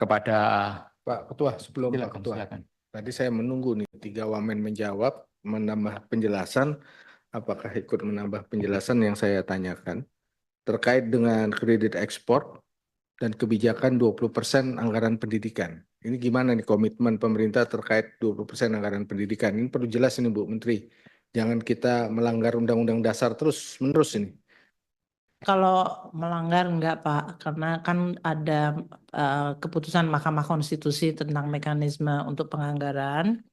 kepada Pak Ketua, sebelum Pak silakan, Ketua. silakan. Tadi saya menunggu nih 3 wamen menjawab, menambah penjelasan. Apakah ikut menambah penjelasan yang saya tanyakan terkait dengan kredit ekspor dan kebijakan 20% anggaran pendidikan. Ini gimana nih komitmen pemerintah terkait 20% anggaran pendidikan? Ini perlu jelas ini Bu Menteri. Jangan kita melanggar Undang-Undang Dasar terus-menerus ini. Kalau melanggar enggak Pak, karena kan ada keputusan Mahkamah Konstitusi tentang mekanisme untuk penganggaran.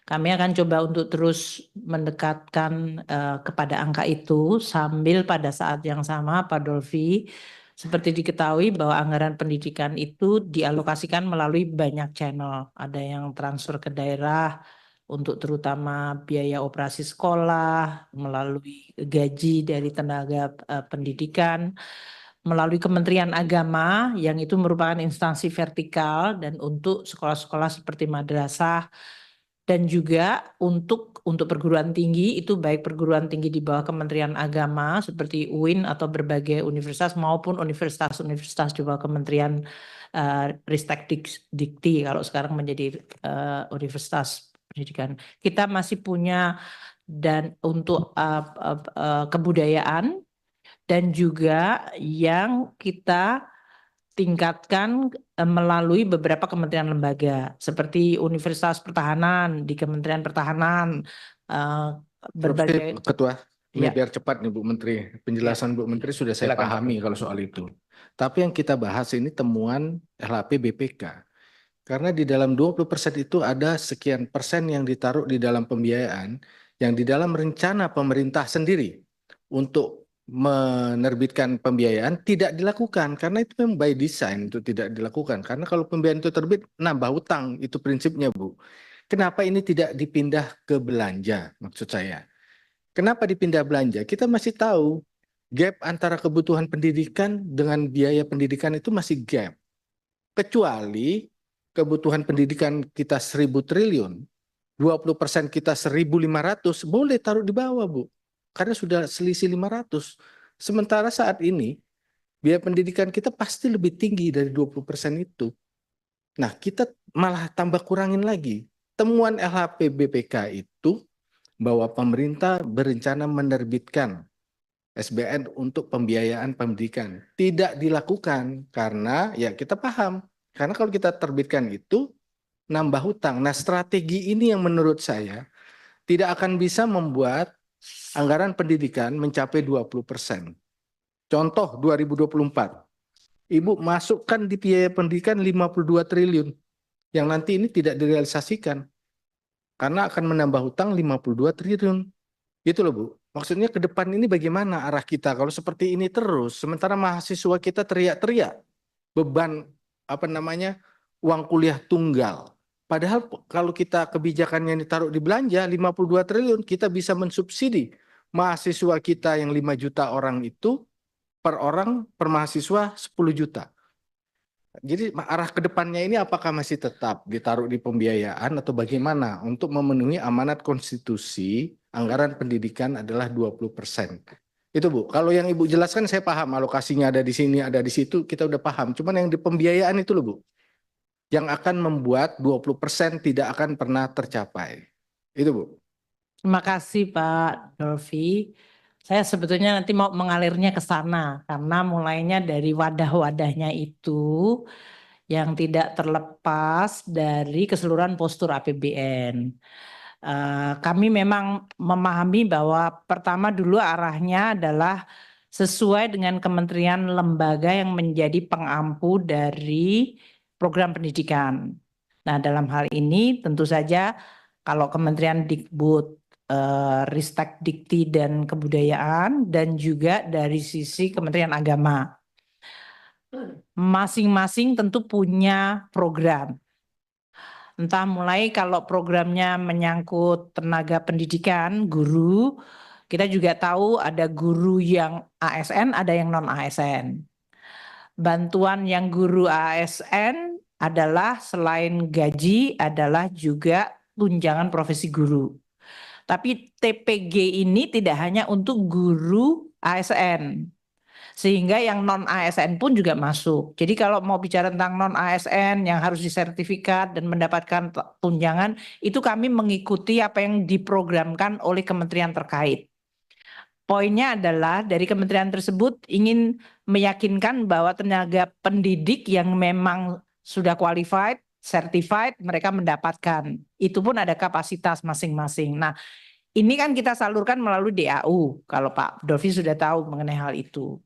Kami akan coba untuk terus mendekatkan kepada angka itu sambil pada saat yang sama Pak Dolvi, seperti diketahui bahwa anggaran pendidikan itu dialokasikan melalui banyak channel. Ada yang transfer ke daerah untuk terutama biaya operasi sekolah, melalui gaji dari tenaga pendidikan, melalui Kementerian Agama yang itu merupakan instansi vertikal dan untuk sekolah-sekolah seperti madrasah, dan juga untuk perguruan tinggi itu baik perguruan tinggi di bawah Kementerian Agama seperti UIN atau berbagai universitas maupun universitas-universitas di bawah Kementerian Ristek Dikti kalau sekarang menjadi Universitas Pendidikan. Kita masih punya dan untuk kebudayaan dan juga yang kita tingkatkan melalui beberapa kementerian lembaga seperti Universitas Pertahanan di Kementerian Pertahanan, berbagai. Ketua, ini Ya. biar cepat nih Bu Menteri. Penjelasan Bu Menteri sudah saya Silakan, pahami kalau soal itu. Tapi yang kita bahas ini temuan LHP BPK. Karena di dalam 20% itu ada sekian persen yang ditaruh di dalam pembiayaan yang di dalam rencana pemerintah sendiri untuk menerbitkan pembiayaan tidak dilakukan karena itu memang by design itu tidak dilakukan karena kalau pembiayaan itu terbit nambah utang itu prinsipnya Bu. Kenapa ini tidak dipindah ke belanja maksud saya? Kenapa dipindah belanja? Kita masih tahu gap antara kebutuhan pendidikan dengan biaya pendidikan itu masih gap. Kecuali kebutuhan pendidikan kita 1.000 triliun, 20% kita 1.500, boleh taruh di bawah Bu. Karena sudah selisih 500. Sementara saat ini biaya pendidikan kita pasti lebih tinggi dari 20% itu. Nah, kita malah tambah kurangin lagi. Temuan LHP BPK itu bahwa pemerintah berencana menerbitkan SBN untuk pembiayaan pendidikan. Tidak dilakukan karena ya kita paham. Karena kalau kita terbitkan itu nambah hutang. Nah, strategi ini yang menurut saya tidak akan bisa membuat anggaran pendidikan mencapai 20%. Contoh 2024. Ibu masukkan di biaya pendidikan 52 triliun yang nanti ini tidak direalisasikan karena akan menambah hutang 52 triliun. Gitu loh Bu. Maksudnya ke depan ini bagaimana arah kita kalau seperti ini terus sementara mahasiswa kita teriak-teriak beban uang kuliah tunggal. Padahal kalau kita kebijakannya ditaruh di belanja 52 triliun kita bisa mensubsidi mahasiswa kita yang 5 juta orang itu per orang per mahasiswa 10 juta. Jadi arah ke depannya ini apakah masih tetap ditaruh di pembiayaan atau bagaimana untuk memenuhi amanat konstitusi anggaran pendidikan adalah 20%. Itu Bu, kalau yang Ibu jelaskan saya paham alokasinya ada di sini, ada di situ, kita udah paham. Cuman yang di pembiayaan itu loh Bu, yang akan membuat 20% tidak akan pernah tercapai. Itu Bu. Terima kasih Pak Dolvi. Saya sebetulnya nanti mau mengalirnya ke sana karena mulainya dari wadah-wadahnya itu yang tidak terlepas dari keseluruhan postur APBN. Kami memang memahami bahwa pertama dulu arahnya adalah sesuai dengan kementerian lembaga yang menjadi pengampu dari program pendidikan. Nah, dalam hal ini tentu saja kalau Kementerian Dikbud, Ristek Dikti dan Kebudayaan dan juga dari sisi Kementerian Agama. Masing-masing tentu punya program. Entah mulai kalau programnya menyangkut tenaga pendidikan, guru, kita juga tahu ada guru yang ASN, ada yang non-ASN. Bantuan yang guru ASN adalah selain gaji adalah juga tunjangan profesi guru. Tapi TPG ini tidak hanya untuk guru ASN, Sehingga yang non ASN pun juga masuk. Jadi kalau mau bicara tentang non ASN yang harus disertifikat dan mendapatkan tunjangan, itu kami mengikuti apa yang diprogramkan oleh kementerian terkait. Poinnya adalah dari kementerian tersebut ingin meyakinkan bahwa tenaga pendidik yang memang sudah qualified, certified, mereka mendapatkan. Itu pun ada kapasitas masing-masing. Nah, ini kan kita salurkan melalui DAU, kalau Pak Dovi sudah tahu mengenai hal itu.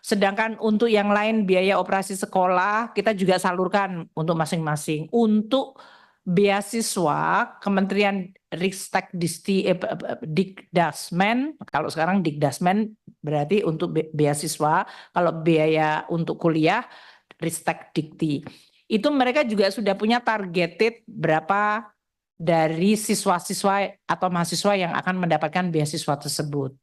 Sedangkan untuk yang lain biaya operasi sekolah, kita juga salurkan untuk masing-masing. Untuk beasiswa, Kementerian Ristek Dikdasmen, kalau sekarang Dikdasmen berarti untuk beasiswa, kalau biaya untuk kuliah, Ristek Dikti. Itu mereka juga sudah punya targeted berapa dari siswa-siswa atau mahasiswa yang akan mendapatkan beasiswa tersebut.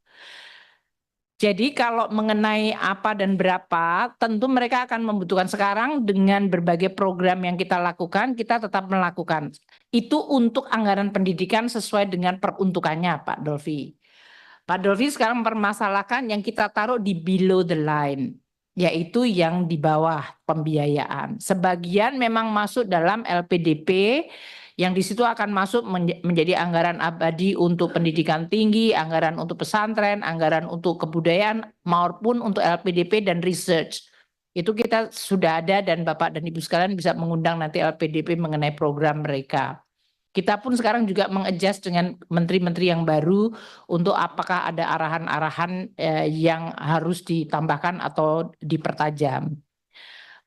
Jadi kalau mengenai apa dan berapa, tentu mereka akan membutuhkan. Sekarang dengan berbagai program yang kita lakukan, kita tetap melakukan. Itu untuk anggaran pendidikan sesuai dengan peruntukannya, Pak Dolvi. Pak Dolvi sekarang mempermasalahkan yang kita taruh di below the line, yaitu yang di bawah pembiayaan. Sebagian memang masuk dalam LPDP, yang di situ akan masuk menjadi anggaran abadi untuk pendidikan tinggi, anggaran untuk pesantren, anggaran untuk kebudayaan, maupun untuk LPDP dan research. Itu kita sudah ada dan Bapak dan Ibu sekalian bisa mengundang nanti LPDP mengenai program mereka. Kita pun sekarang juga mengadjust dengan menteri-menteri yang baru untuk apakah ada arahan-arahan yang harus ditambahkan atau dipertajam.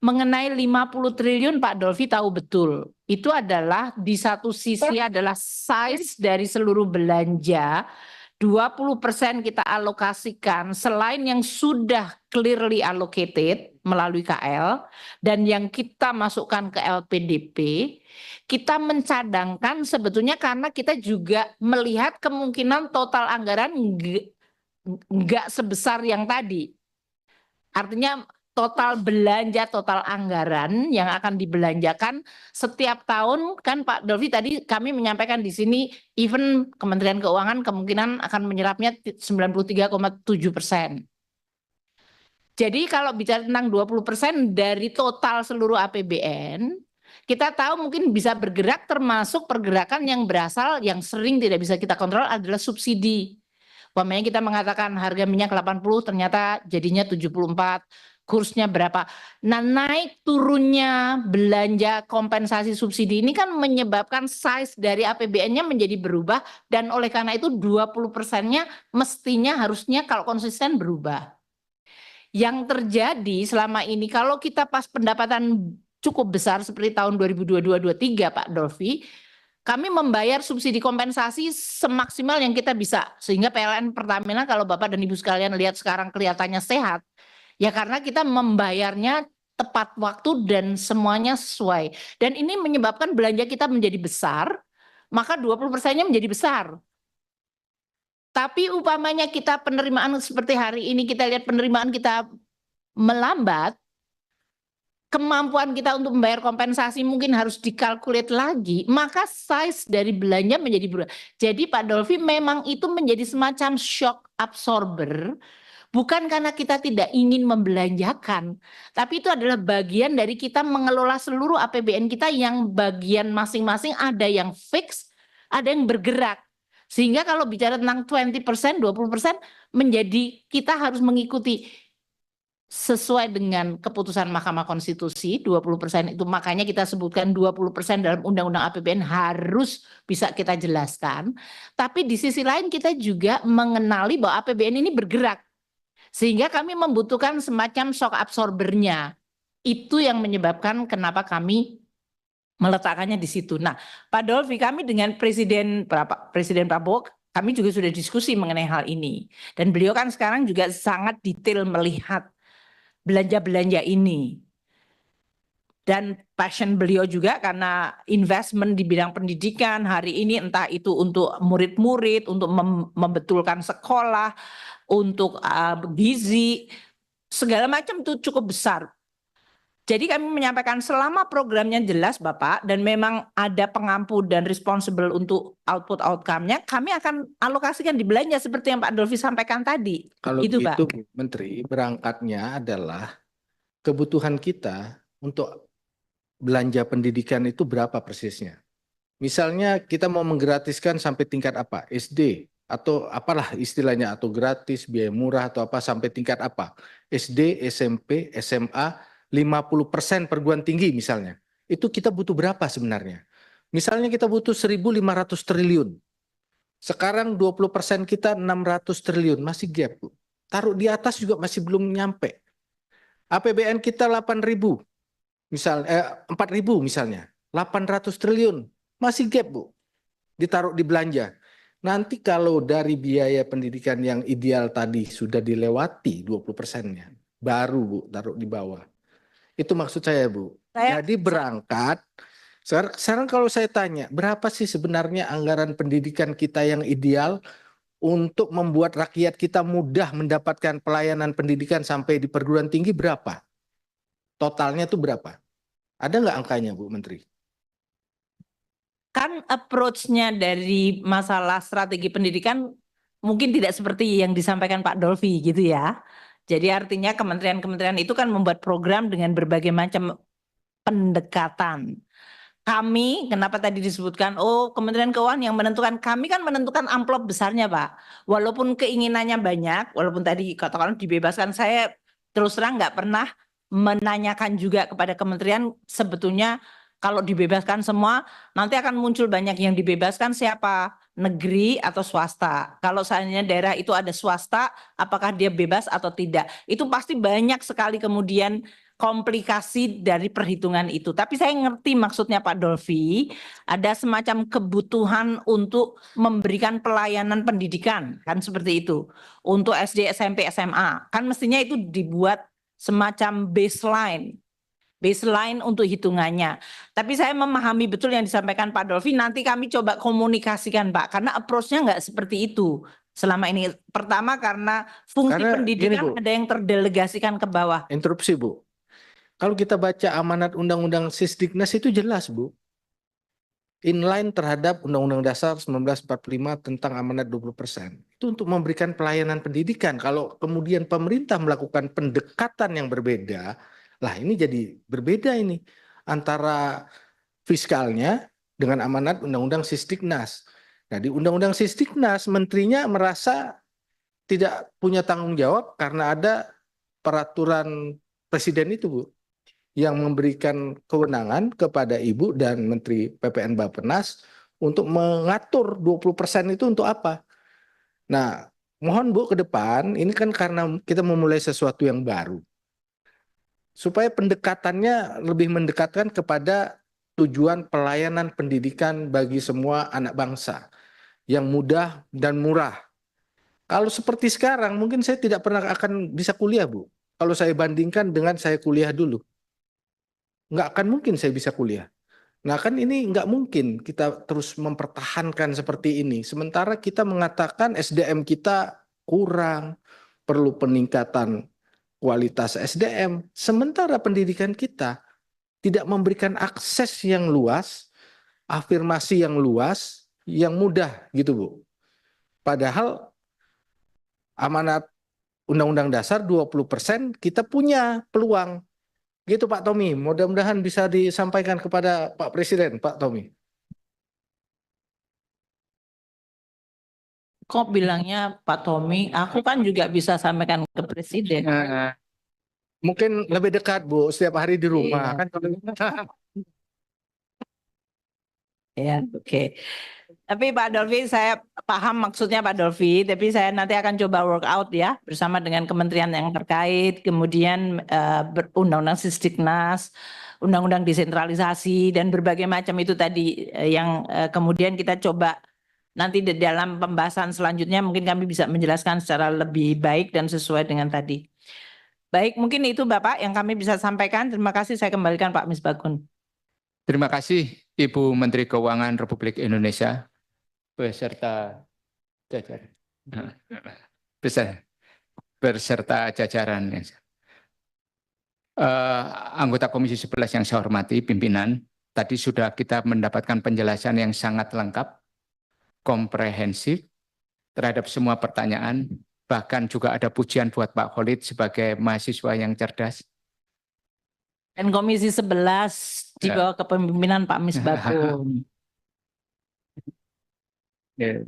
Mengenai 50 triliun Pak Dolvi tahu betul, itu adalah di satu sisi adalah size dari seluruh belanja, 20% kita alokasikan selain yang sudah clearly allocated melalui KL dan yang kita masukkan ke LPDP, kita mencadangkan sebetulnya karena kita juga melihat kemungkinan total anggaran enggak sebesar yang tadi. Artinya total belanja, total anggaran yang akan dibelanjakan setiap tahun kan Pak Dolvi tadi kami menyampaikan di sini even Kementerian Keuangan kemungkinan akan menyerapnya 93,7%. Jadi kalau bicara tentang 20% dari total seluruh APBN, kita tahu mungkin bisa bergerak termasuk pergerakan yang berasal yang sering tidak bisa kita kontrol adalah subsidi. Umpamanya kita mengatakan harga minyak 80 ternyata jadinya 74. Kursnya berapa. Nah naik turunnya belanja kompensasi subsidi ini kan menyebabkan size dari APBN-nya menjadi berubah dan oleh karena itu 20%-nya mestinya harusnya kalau konsisten berubah. Yang terjadi selama ini kalau kita pas pendapatan cukup besar seperti tahun 2022-2023 Pak Dolvi, kami membayar subsidi kompensasi semaksimal yang kita bisa sehingga PLN Pertamina kalau Bapak dan Ibu sekalian lihat sekarang kelihatannya sehat. Ya karena kita membayarnya tepat waktu dan semuanya sesuai. Dan ini menyebabkan belanja kita menjadi besar, maka 20%-nya menjadi besar. Tapi umpamanya kita penerimaan seperti hari ini kita lihat penerimaan kita melambat, kemampuan kita untuk membayar kompensasi mungkin harus dikalkulate lagi, maka size dari belanja menjadi berubah. Jadi Pak Dolvi memang itu menjadi semacam shock absorber. Bukan karena kita tidak ingin membelanjakan, tapi itu adalah bagian dari kita mengelola seluruh APBN kita yang bagian masing-masing ada yang fix, ada yang bergerak. Sehingga kalau bicara tentang 20%, 20% menjadi kita harus mengikuti sesuai dengan keputusan Mahkamah Konstitusi 20% itu makanya kita sebutkan 20% dalam Undang-Undang APBN harus bisa kita jelaskan. Tapi di sisi lain kita juga mengenali bahwa APBN ini bergerak. Sehingga kami membutuhkan semacam shock absorbernya. Itu yang menyebabkan kenapa kami meletakkannya di situ. Nah, Pak Dolvi, kami dengan Presiden Prabowo, kami juga sudah diskusi mengenai hal ini. Dan beliau kan sekarang juga sangat detail melihat belanja-belanja ini. Dan passion beliau juga karena investment di bidang pendidikan hari ini entah itu untuk murid-murid, untuk membetulkan sekolah, untuk gizi, segala macam itu cukup besar. Jadi kami menyampaikan selama programnya jelas Bapak dan memang ada pengampu dan responsible untuk output outcome-nya, kami akan alokasikan di belanja seperti yang Pak Dolvi sampaikan tadi. Kalau Itu begitu, Pak. Bu Menteri, berangkatnya adalah kebutuhan kita untuk belanja pendidikan itu berapa persisnya? Misalnya kita mau menggratiskan sampai tingkat apa? SD atau apalah istilahnya, atau gratis, biaya murah atau apa sampai tingkat apa? SD, SMP, SMA, 50% perguruan tinggi misalnya. Itu kita butuh berapa sebenarnya? Misalnya kita butuh 1.500 triliun. Sekarang 20% kita 600 triliun, masih gap, Bu. Taruh di atas juga masih belum nyampe. APBN kita 8.000, 4.000 misalnya, 800 triliun, masih gap, Bu. Ditaruh di belanja. Nanti kalau dari biaya pendidikan yang ideal tadi sudah dilewati 20%-nya, baru Bu taruh di bawah. Itu maksud saya, Bu. Jadi berangkat, sekarang kalau saya tanya, berapa sih sebenarnya anggaran pendidikan kita yang ideal untuk membuat rakyat kita mudah mendapatkan pelayanan pendidikan sampai di perguruan tinggi, berapa? Totalnya itu berapa? Ada nggak angkanya, Bu Menteri? Kan approach-nya dari masalah strategi pendidikan mungkin tidak seperti yang disampaikan Pak Dolvi gitu ya. Jadi artinya kementerian-kementerian itu kan membuat program dengan berbagai macam pendekatan. Kami, kenapa tadi disebutkan, oh Kementerian Keuangan yang menentukan, kami kan menentukan amplop besarnya Pak. Walaupun keinginannya banyak, walaupun tadi katakan dibebaskan, saya terus terang nggak pernah menanyakan juga kepada kementerian sebetulnya kalau dibebaskan semua, nanti akan muncul banyak yang dibebaskan siapa? Negeri atau swasta. Kalau seandainya daerah itu ada swasta, apakah dia bebas atau tidak? Itu pasti banyak sekali kemudian komplikasi dari perhitungan itu. Tapi saya ngerti maksudnya Pak Dolvi, ada semacam kebutuhan untuk memberikan pelayanan pendidikan, kan seperti itu. Untuk SD, SMP, SMA, kan mestinya itu dibuat semacam baseline untuk hitungannya. Tapi saya memahami betul yang disampaikan Pak Dolvi, nanti kami coba komunikasikan Pak, karena approach-nya nggak seperti itu. Selama ini, pertama karena fungsi Karena gini, pendidikan Bu, ada yang terdelegasikan ke bawah. interupsi, Bu. Kalau kita baca amanat Undang-Undang Sisdiknas itu jelas, Bu. Inline terhadap Undang-Undang Dasar 1945 tentang amanat 20%. Itu untuk memberikan pelayanan pendidikan. Kalau kemudian pemerintah melakukan pendekatan yang berbeda, lah ini jadi berbeda ini antara fiskalnya dengan amanat Undang-Undang Sisdiknas. Nah, di Undang-Undang Sisdiknas menterinya merasa tidak punya tanggung jawab karena ada peraturan presiden itu, Bu, yang memberikan kewenangan kepada Ibu dan Menteri PPN Bappenas untuk mengatur 20% itu untuk apa. Nah, mohon Bu ke depan, ini kan karena kita memulai sesuatu yang baru, supaya pendekatannya lebih mendekatkan kepada tujuan pelayanan pendidikan bagi semua anak bangsa yang mudah dan murah. Kalau seperti sekarang, mungkin saya tidak pernah akan bisa kuliah, Bu. Kalau saya bandingkan dengan saya kuliah dulu, nggak akan mungkin saya bisa kuliah. Nah kan ini nggak mungkin kita terus mempertahankan seperti ini. Sementara kita mengatakan SDM kita kurang, perlu peningkatan kualitas SDM. Sementara pendidikan kita tidak memberikan akses yang luas, afirmasi yang luas, yang mudah gitu, Bu. Padahal amanat Undang-Undang Dasar 20% kita punya peluang. Gitu Pak Tommy, mudah-mudahan bisa disampaikan kepada Pak Presiden, Pak Tommy. Kok bilangnya Pak Tommy, aku kan juga bisa sampaikan ke Presiden. Nah, mungkin lebih dekat Bu, setiap hari di rumah. Iya. Kan kalau Ya, oke. Tapi Pak Dolvi, saya paham maksudnya Pak Dolvi, tapi saya nanti akan coba work out ya bersama dengan kementerian yang terkait, kemudian Undang-Undang Sisdiknas, Undang-Undang desentralisasi dan berbagai macam itu tadi yang kemudian kita coba nanti di dalam pembahasan selanjutnya mungkin kami bisa menjelaskan secara lebih baik dan sesuai dengan tadi. Baik, mungkin itu Bapak yang kami bisa sampaikan. Terima kasih, saya kembalikan Pak Misbakun. Terima kasih Ibu Menteri Keuangan Republik Indonesia beserta jajaran. Beserta jajaran. Anggota Komisi 11 yang saya hormati, pimpinan, tadi sudah kita mendapatkan penjelasan yang sangat lengkap, komprehensif terhadap semua pertanyaan, bahkan juga ada pujian buat Pak Khalid sebagai mahasiswa yang cerdas. Dan Komisi 11 di Ya. bawah kepemimpinan Pak Misbakun. Ya.